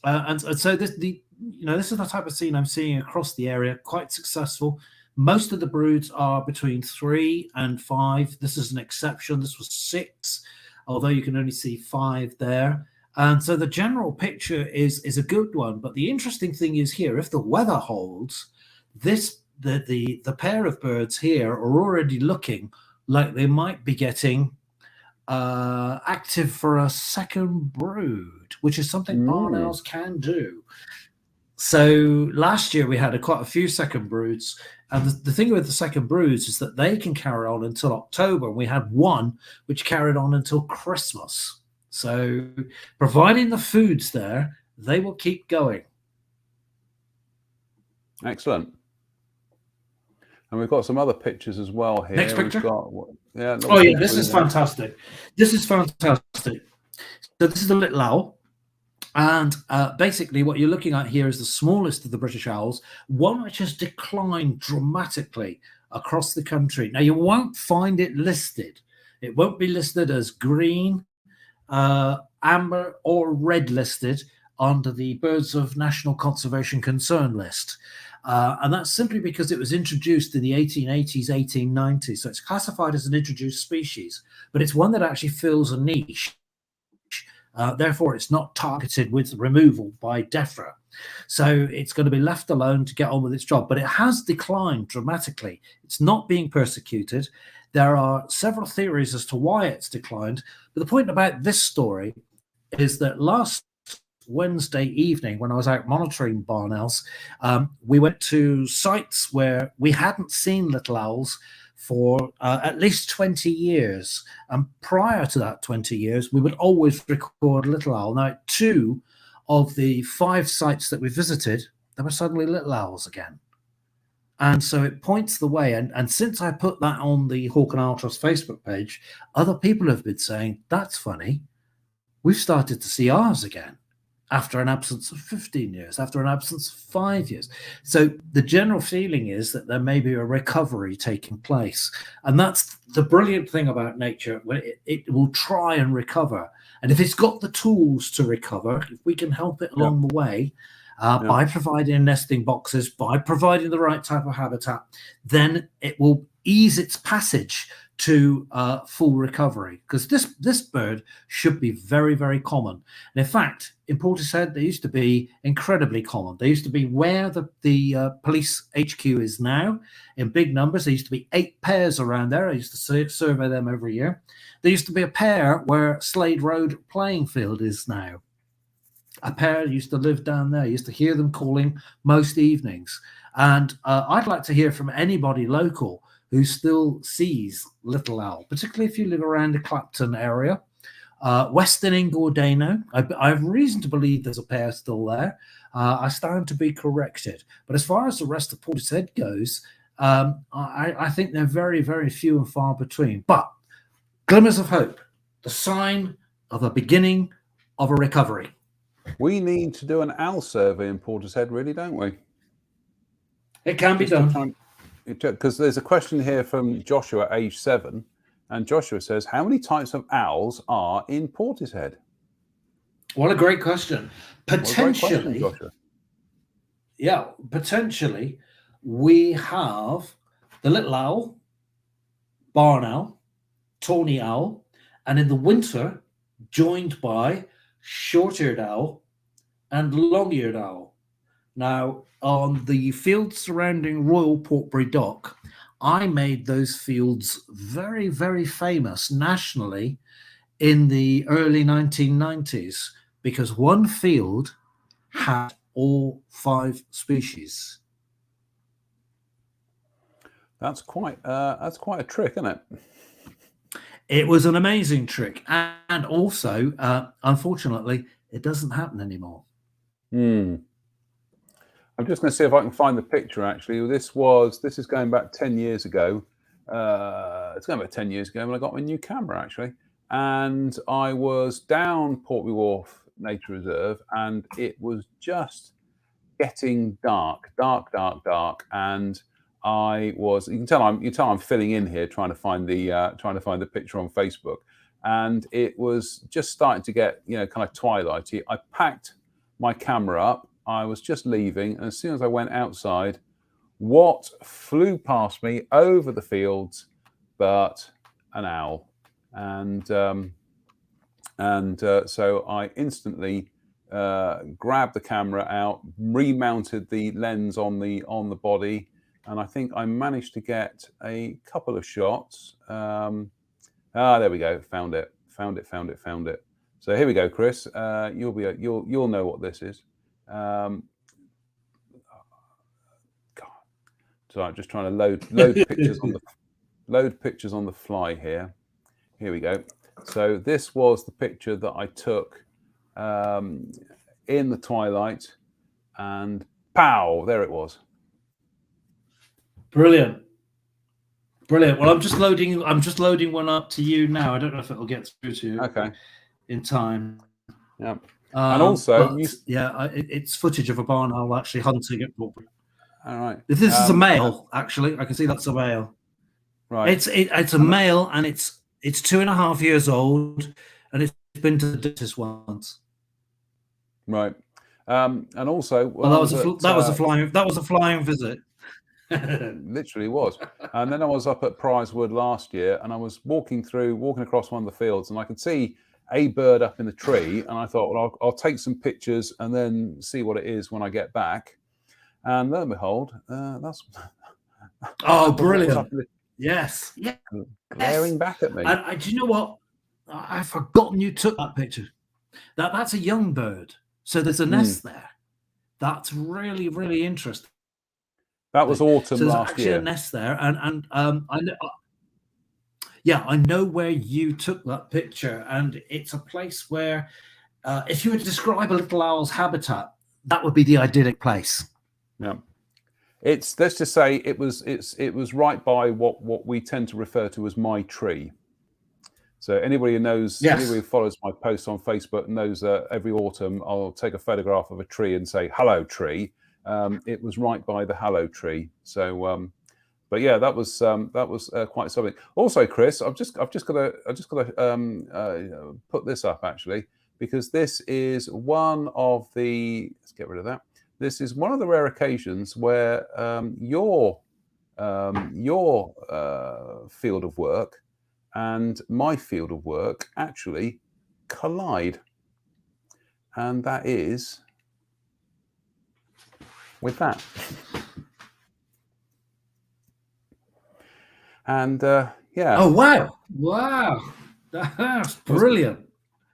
this is the type of scene I'm seeing across the area, quite successful. Most of the broods are between 3 and 5. This is an exception. This was 6, although you can only see 5 there. And so the general picture is a good one. But the interesting thing is here, if the weather holds, the pair of birds here are already looking like they might be getting active for a second brood, which is something barn owls can do. So last year we had quite a few second broods, and the thing with the second broods is that they can carry on until October. We had one which carried on until Christmas. So providing the food's there, they will keep going. Excellent. And we've got some other pictures as well here. Next picture. This is fantastic. This is fantastic. So this is the little owl. And basically what you're looking at here is the smallest of the British owls, one which has declined dramatically across the country. Now, you won't find it listed. It won't be listed as green, amber, or red listed under the Birds of National Conservation Concern list. And that's simply because it was introduced in the 1880s, 1890s. So it's classified as an introduced species, but it's one that actually fills a niche. Therefore, it's not targeted with removal by DEFRA. So it's going to be left alone to get on with its job. But it has declined dramatically. It's not being persecuted. There are several theories as to why it's declined. But the point about this story is that last Wednesday evening, when I was out monitoring barn owls, we went to sites where we hadn't seen little owls for at least 20 years. And prior to that 20 years, we would always record little owl. Now, at 2 of the 5 sites that we visited, there were suddenly little owls again. And so it points the way. And since I put that on the Hawk and Owl Trust Facebook page, other people have been saying, that's funny. We've started to see ours again, after an absence of 15 years, after an absence of 5 years. So the general feeling is that there may be a recovery taking place. And that's the brilliant thing about nature. It will try and recover. And if it's got the tools to recover, if we can help it along the way, by providing nesting boxes, by providing the right type of habitat, then it will ease its passage to full recovery, because this bird should be very, very common. And in fact, in Portishead, they used to be incredibly common. They used to be where the police HQ is now, in big numbers. There used to be 8 pairs around there. I used to survey them every year. There used to be a pair where Slade Road playing field is now. A pair used to live down there. I used to hear them calling most evenings. And I'd like to hear from anybody local who still sees little owl, particularly if you live around the Clapton area. Western Ingordano, I have reason to believe there's a pair still there. I stand to be corrected. But as far as the rest of Portishead goes, I think they're very, very few and far between. But glimmers of hope, the sign of a beginning of a recovery. We need to do an owl survey in Portishead, really, don't we? It can be done. Because there's a question here from Joshua, age 7, and Joshua says, how many types of owls are in Portishead? What a great question. Potentially, Joshua. Yeah, potentially we have the little owl, barn owl, tawny owl, and in the winter joined by short-eared owl and long-eared owl. Now, on the fields surrounding Royal Portbury Dock, I made those fields very, very famous nationally in the early 1990s because one field had all 5 species. That's quite a trick, isn't it? It was an amazing trick, and also, unfortunately, it doesn't happen anymore. I'm just going to see if I can find the picture. Actually, this is going back 10 years ago. It's going back 10 years ago when I got my new camera, actually, and I was down Portby Wharf Nature Reserve, and it was just getting dark, and I was. You can tell I'm filling in here, trying to find the picture on Facebook, and it was just starting to get kind of twilighty. I packed my camera up. I was just leaving, and as soon as I went outside, what flew past me over the fields but an owl, and so I instantly grabbed the camera out, remounted the lens on the body, and I think I managed to get a couple of shots. There we go. Found it. So here we go, Chris. You'll know what this is. God. So I'm just trying to load pictures on the fly here. Here we go. So this was the picture that I took in the twilight, and pow, there it was. Brilliant. Well, I'm just loading one up to you now. I don't know if it'll get through to you in time. Yeah. And also, it's footage of a barn owl actually hunting at Portby. All right. This is a male, actually. I can see that's a male. Right. It's a male, and it's 2.5 years old, and it's been to the dentist once. Right. And also, that was a flying visit. Literally was. And then I was up at Prizewood last year, and I was walking across one of the fields, and I could see a bird up in the tree, and I thought, well, I'll take some pictures and then see what it is when I get back. And lo and behold, that's brilliant. Yes. Glaring back at me. Do you know what? I've forgotten you took that picture. That's a young bird. So there's a nest there. That's really, really interesting. That was autumn last year. There's actually a nest there, and I know where you took that picture, and it's a place where, if you were to describe a little owl's habitat, that would be the idyllic place. Yeah, let's just say it was right by what we tend to refer to as my tree. So anybody who knows, anybody who follows my posts on Facebook knows that every autumn I'll take a photograph of a tree and say, "Hello, tree." It was right by the Hello Tree. So, but yeah, that was quite something. Also, Chris, I've just got to put this up actually, because this is one of the. Let's get rid of that. This is one of the rare occasions where your field of work and my field of work actually collide, and that is with that. And yeah. Oh wow, that's brilliant.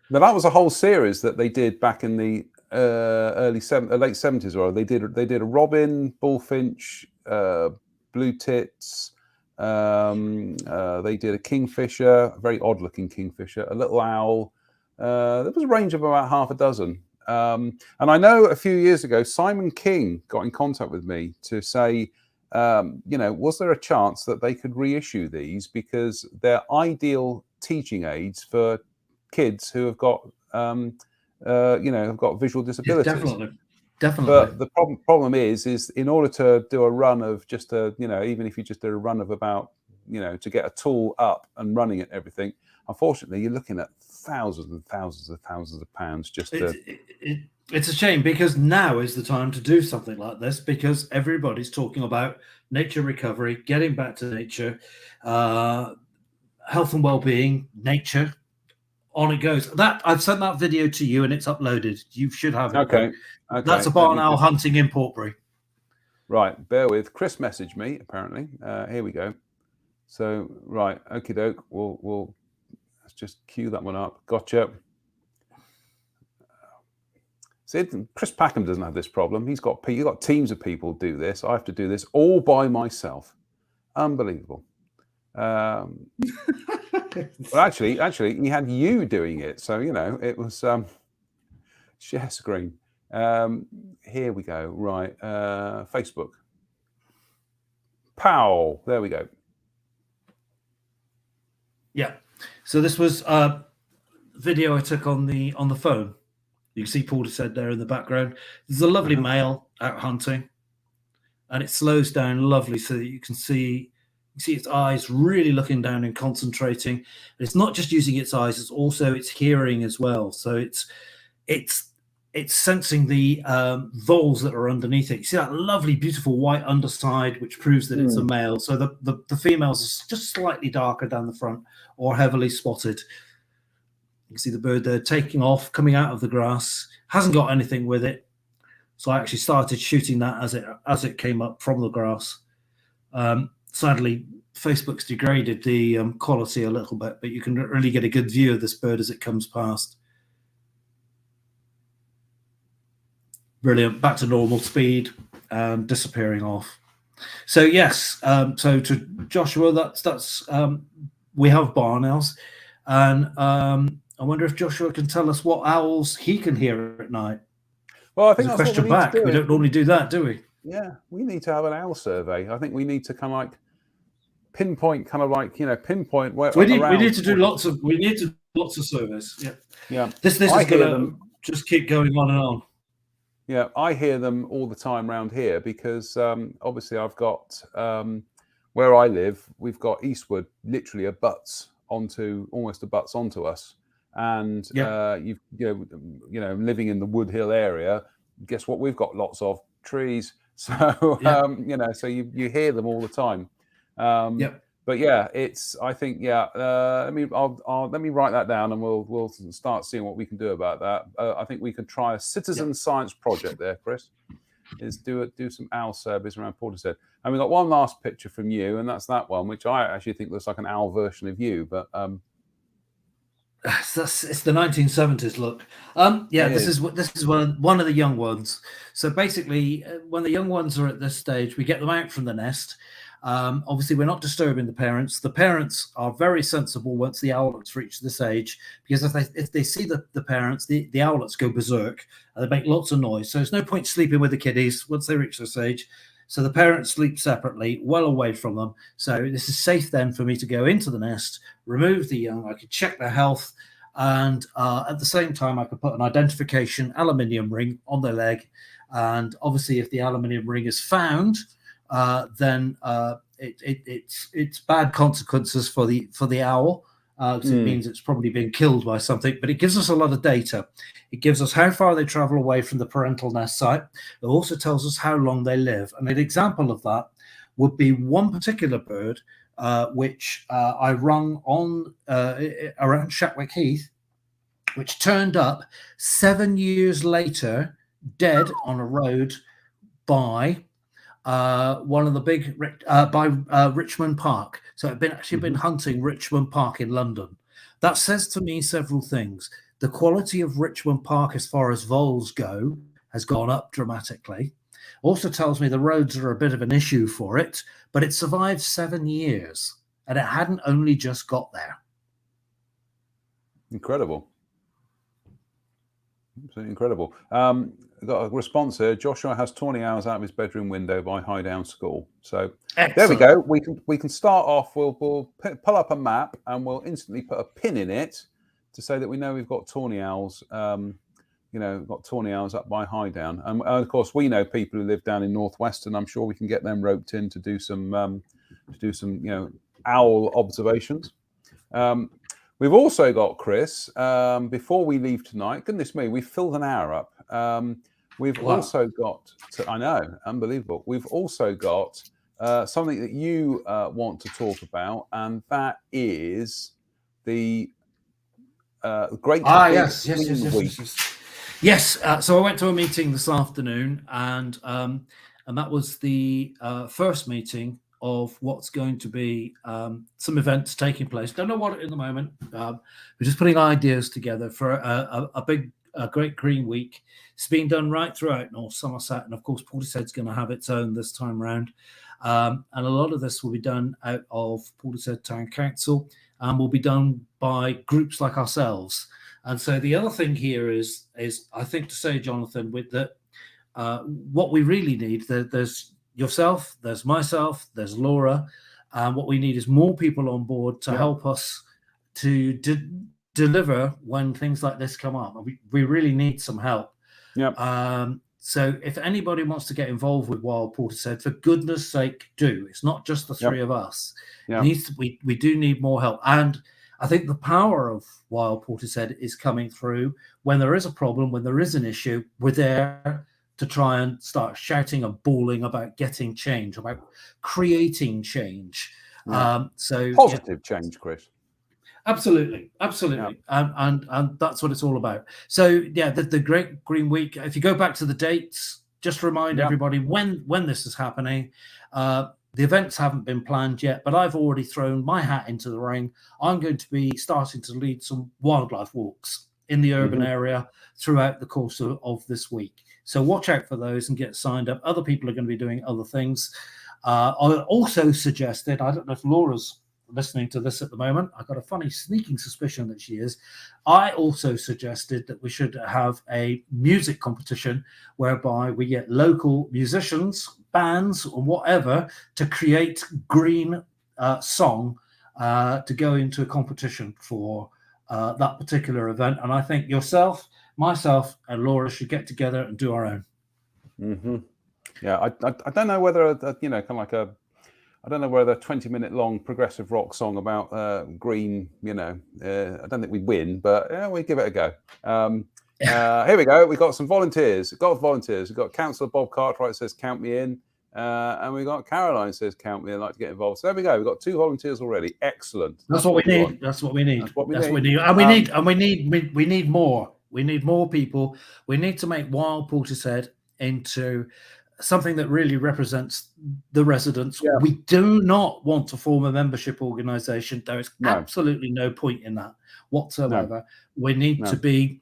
Now that was a whole series that they did back in the late 70s, or they did a robin, bullfinch, blue tits. They did a kingfisher, a very odd looking kingfisher, a little owl. There was a range of about half a dozen. And I know a few years ago, Simon King got in contact with me to say, was there a chance that they could reissue these, because they're ideal teaching aids for kids who have got, have got visual disabilities. Yeah, definitely. But the problem is in order to do a run of even if you just do a run of about, to get a tool up and running and everything, unfortunately, you're looking at thousands and thousands of pounds just to. It's a shame, because now is the time to do something like this, because everybody's talking about nature recovery, getting back to nature, health and well-being, nature. On it goes. That I've sent that video to you, and it's uploaded. You should have it. Okay. That's a barn owl hunting in Portbury. Right. Bear with. Chris messaged me apparently. Here we go. So right. Okie doke. We'll Let's just cue that one up. Gotcha. See, Chris Packham doesn't have this problem. He's got teams of people do this. I have to do this all by myself. Unbelievable. But actually, he had you doing it. So, it was share screen. Here we go. Right. Facebook. Pow. There we go. Yeah. So this was a video I took on the phone. You can see Portishead there in the background. There's a lovely male out hunting, and it slows down lovely so that you can see its eyes really looking down and concentrating. And it's not just using its eyes; it's also its hearing as well. So it's sensing the voles that are underneath it. You see that lovely, beautiful white underside, which proves that it's a male. So the females are just slightly darker down the front or heavily spotted. You can see the bird there taking off, coming out of the grass. Hasn't got anything with it. So I actually started shooting that as it came up from the grass. Sadly, Facebook's degraded the quality a little bit, but you can really get a good view of this bird as it comes past. Brilliant. Back to normal speed and disappearing off. So yes, so to Joshua, that's we have barn owls, and I wonder if Joshua can tell us what owls he can hear at night. Well, I think that's a question back. We don't normally do that, do we? Yeah, we need to have an owl survey. I think we need to kind of like pinpoint where we need to do lots of surveys. Yeah. Yeah. This is going to just keep going on and on. Yeah, I hear them all the time around here because obviously I've got where I live, we've got Eastwood literally almost abuts onto us, and living in the Wood Hill area, guess what? We've got lots of trees, so so you hear them all the time. But yeah, I think let me write that down, and we'll start seeing what we can do about that. I think we can try a citizen science project there, Chris. Is do some owl surveys around Portishead. And we've got one last picture from you, and that's that one, which I actually think looks like an owl version of you, but it's the 1970s look. This is one of the young ones. So basically, when the young ones are at this stage, we get them out from the nest. Obviously, we're not disturbing the parents. The parents are very sensible once the owlets reach this age, because if they see the parents, the owlets go berserk and they make lots of noise. So there's no point sleeping with the kiddies once they reach this age. So the parents sleep separately, well away from them. So this is safe then for me to go into the nest, remove the young. I could check their health, and at the same time, I could put an identification aluminium ring on their leg. And obviously, if the aluminium ring is found, then it's bad consequences for the owl, because it means it's probably been killed by something. But it gives us a lot of data. It gives us how far they travel away from the parental nest site. It also tells us how long they live. And an example of that would be one particular bird, which I rung on around Shatwick Heath, which turned up 7 years later, dead on a road by one of the big by Richmond Park. So it had been hunting Richmond Park in London. That says to me several things. The quality of Richmond Park as far as voles go has gone up dramatically. Also tells me the roads are a bit of an issue for it, but it survived 7 years and it hadn't only just got there. Incredible. Absolutely incredible. Got a response here. Joshua has tawny owls out of his bedroom window by Highdown School. So excellent. There we go. We can start off. We'll pull up a map and we'll instantly put a pin in it to say that we know we've got tawny owls. Got tawny owls up by Highdown, and of course we know people who live down in Northwest, and I'm sure we can get them roped in to do some owl observations. We've also got, Chris, before we leave tonight, goodness me, we've filled an hour up. We've also got, I know, unbelievable. We've also got something that you want to talk about, and that is the Great Big Week. Yes. So I went to a meeting this afternoon, and that was the first meeting of what's going to be some events taking place. Don't know what at the moment. We're just putting ideas together for a great green week. It's being done right throughout North Somerset, and of course Portishead's going to have its own this time round. And a lot of this will be done out of Portishead Town Council and will be done by groups like ourselves. And so the other thing here is I think to say, Jonathan, with that, what we really need, there's yourself, there's myself, there's Laura, and what we need is more people on board to help us to deliver when things like this come up. We really need some help. So if anybody wants to get involved with Wild Portishead, for goodness sake, do. It's not just the three of us. It needs to, we do need more help. And I think the power of Wild Portishead is coming through when there is a problem, when there is an issue, we're there to try and start shouting and bawling about getting change, about creating change. So positive change, Chris. Absolutely. And that's what it's all about. So the Great Green Week, if you go back to the dates, just remind everybody when this is happening. The events haven't been planned yet, but I've already thrown my hat into the ring. I'm going to be starting to lead some wildlife walks in the urban area throughout the course of this week. So watch out for those and get signed up. Other people are going to be doing other things. I also suggested, I don't know if Laura's listening to this at the moment, I've got a funny sneaking suspicion that she is. I also suggested that we should have a music competition whereby we get local musicians, bands, or whatever to create green song to go into a competition for that particular event. And I think yourself, myself, and Laura should get together and do our own. Yeah, I don't know whether kind of like I don't know whether a 20-minute long progressive rock song about green, I don't think we'd win, but we give it a go. Here we go. We've got some volunteers. We've got Councillor Bob Cartwright says, count me in. And we've got Caroline says, count me in, like to get involved. So there we go. We've got 2 volunteers already. Excellent. That's what we need. That's what we need. And we need more. We need more people. We need to make Wild Portishead into something that really represents the residents. We do not want to form a membership organisation. There is absolutely no point in that whatsoever. We need to be,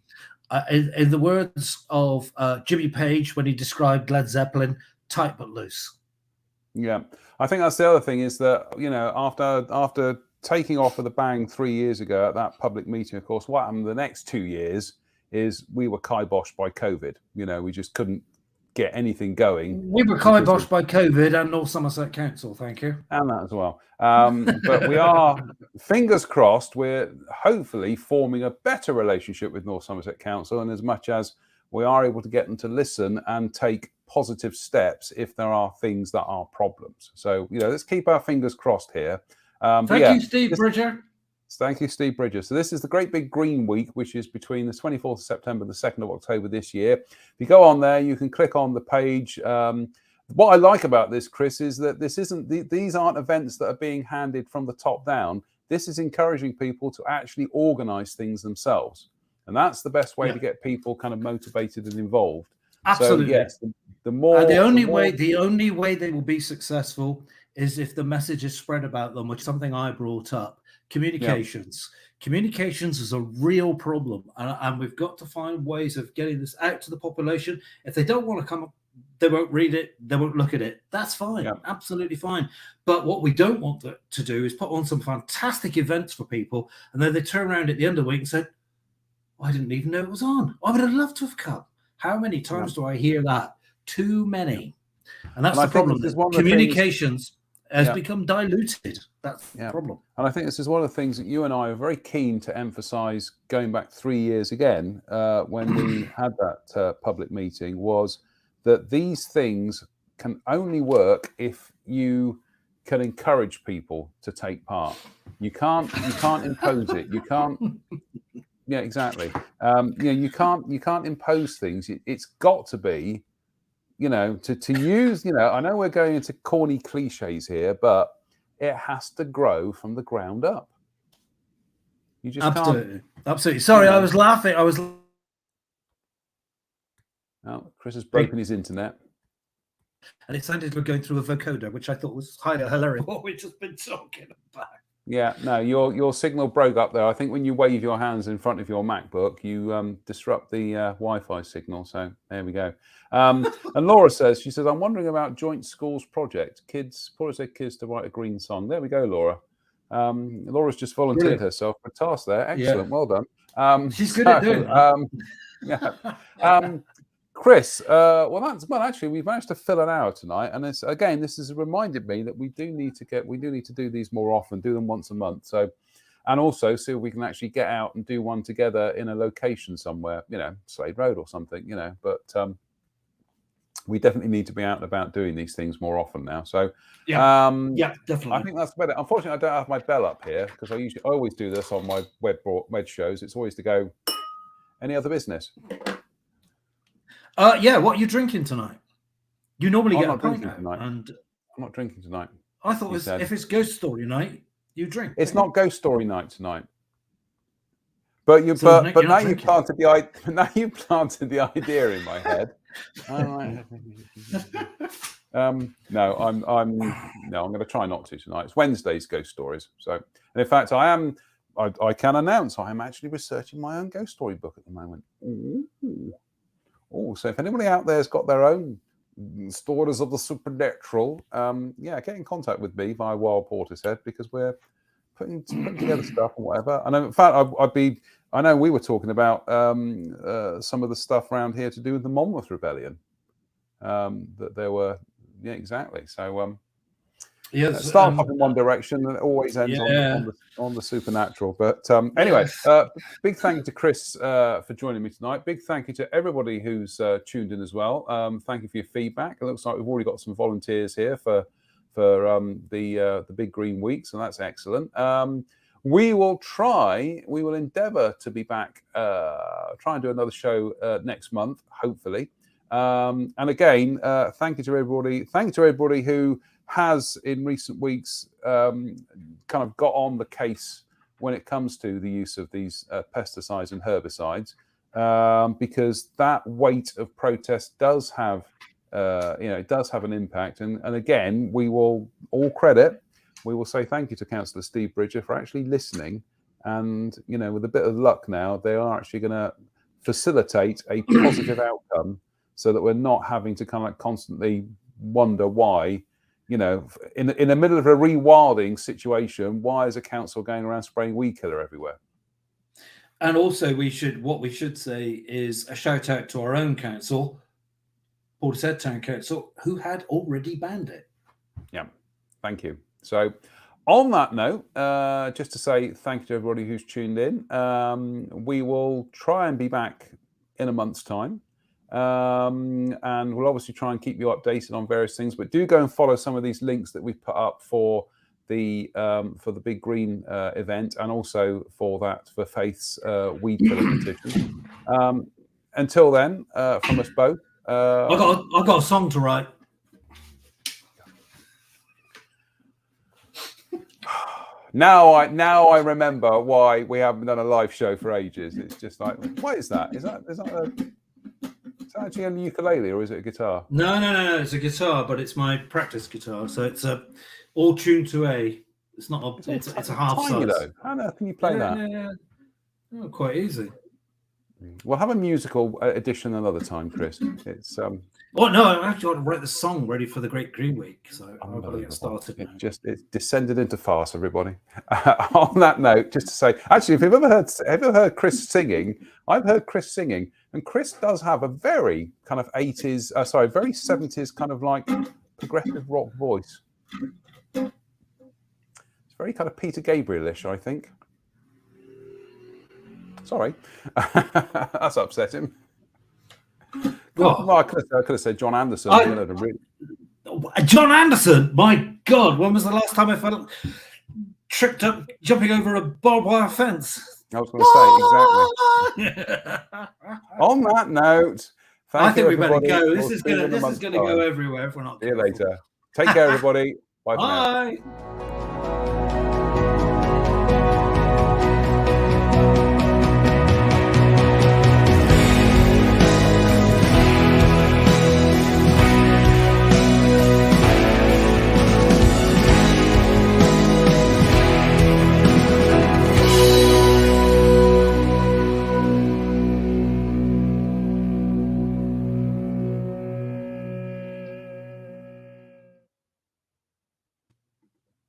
in the words of Jimmy Page when he described Led Zeppelin, tight but loose. Yeah, I think that's the other thing is that, after taking off with a bang 3 years ago at that public meeting, of course, what happened the next 2 years is we were kiboshed by COVID. We just couldn't get anything going. We were kiboshed by COVID and North Somerset Council, thank you. And that as well. But we are, fingers crossed, we're hopefully forming a better relationship with North Somerset Council, and as much as we are able to get them to listen and take positive steps if there are things that are problems. So, let's keep our fingers crossed here. Thank you, Steve Bridger. Thank you, Steve Bridger. So this is the Great Big Green Week, which is between the 24th of September and the 2nd of October this year. If you go on there, you can click on the page. What I like about this, Chris, is that these aren't events that are being handed from the top down. This is encouraging people to actually organise things themselves. And that's the best way to get people kind of motivated and involved. Absolutely. So, yes, the only way they will be successful is if the message is spread about them, which is something I brought up. Communications. Communications is a real problem, and we've got to find ways of getting this out to the population. If they don't want to come, they won't read it, they won't look at it. That's fine, absolutely fine. But what we don't want to do is put on some fantastic events for people, and then they turn around at the end of the week and say, I didn't even know it was on. I would have loved to have come. How many times do I hear that? Too many. And that's the problem. Communications has become diluted. That's the problem. And I think this is one of the things that you and I are very keen to emphasise going back 3 years again when we had that public meeting, was that these things can only work if you can encourage people to take part. You can't impose it. You can't. Yeah, exactly. You can't impose things. It's got to be, to use, I know we're going into corny cliches here, but it has to grow from the ground up. You just absolutely. Sorry, I was laughing. Oh, Chris has broken his internet. And it sounded like going through a vocoder, which I thought was highly hilarious. What we've just been talking about. Yeah, no, your signal broke up there. I think when you wave your hands in front of your MacBook, you disrupt the Wi-Fi signal. So there we go. And Laura says, she says, I'm wondering about joint schools project. Portishead kids to write a green song. There we go, Laura. Laura's just volunteered Brilliant. herself for a task there. Excellent, Yeah. well done. She's good at doing that. Yeah. Chris, well, actually, we've managed to fill an hour tonight, and this has reminded me that we do need to do these more often, do them once a month. So, and also see if we can actually get out and do one together in a location somewhere, Slade Road or something, But we definitely need to be out and about doing these things more often now. So, yeah, definitely. I think that's better. Unfortunately, I don't have my bell up here because I always do this on my web shows. It's always to go. Any other business? Yeah, what are you drinking tonight? You normally get a pint now, tonight. and I'm not drinking tonight. I thought if it's ghost story night, you drink. It's not ghost story night tonight. But now you planted the idea in my head. No, I'm going to try not to tonight. It's Wednesday's ghost stories. So, and in fact, I can announce I am actually researching my own ghost story book at the moment. So if anybody out there has got their own stories of the supernatural, get in contact with me via Wild Portishead, because we're putting together stuff and whatever. And in fact, I know we were talking about some of the stuff around here to do with the Monmouth Rebellion. That there were, exactly. So start off in one direction and it always ends on the supernatural. But anyway, big thank you to Chris for joining me tonight. Big thank you to everybody who's tuned in as well. Thank you for your feedback. It looks like we've already got some volunteers here for the Big Green Week, so that's excellent. We will endeavour to be back, try and do another show next month, hopefully. And again, thank you to everybody. Thank you to everybody who has in recent weeks kind of got on the case when it comes to the use of these pesticides and herbicides, because that weight of protest does have, it does have an impact. And again, we will say thank you to Councillor Steve Bridger for actually listening. And, with a bit of luck now, they are actually going to facilitate a positive outcome, so that we're not having to kind of constantly wonder why, in the middle of a rewilding situation, why is a council going around spraying weed killer everywhere? And also, what we should say is a shout out to our own council, Portishead Town Council, who had already banned it. Yeah, thank you. So, on that note, just to say thank you to everybody who's tuned in. We will try and be back in a month's time. And we'll obviously try and keep you updated on various things, but do go and follow some of these links that we've put up for the Big Green event, and also for Faith's weed killer petition. Until then, from us both, I got a song to write. Now I remember why we haven't done a live show for ages. It's just like, what is that? Is that actually a ukulele, or is it a guitar? No. It's a guitar, but it's my practice guitar. So it's all tuned to A. It's not a. It's a half tiny size. Though. How on earth can you play that? Yeah. Oh, quite easy. We'll have a musical edition another time, Chris. It's Oh no! I actually want to write the song ready for the Great Green Week, so I've got to get started. It's descended into farce, everybody. On that note, just to say, actually, if you've ever heard Chris singing, I've heard Chris singing, and Chris does have a very kind of very 70s kind of like progressive rock voice. It's very kind of Peter Gabriel-ish, I think. Sorry, that's upset him. Well, I could have said John Anderson. John Anderson? My God, when was the last time I felt tripped up jumping over a barbed wire fence? I was going to say, exactly. On that note, I think we better go. This is going to go everywhere if we're not. See you later. Take care, everybody. Bye for now. Bye.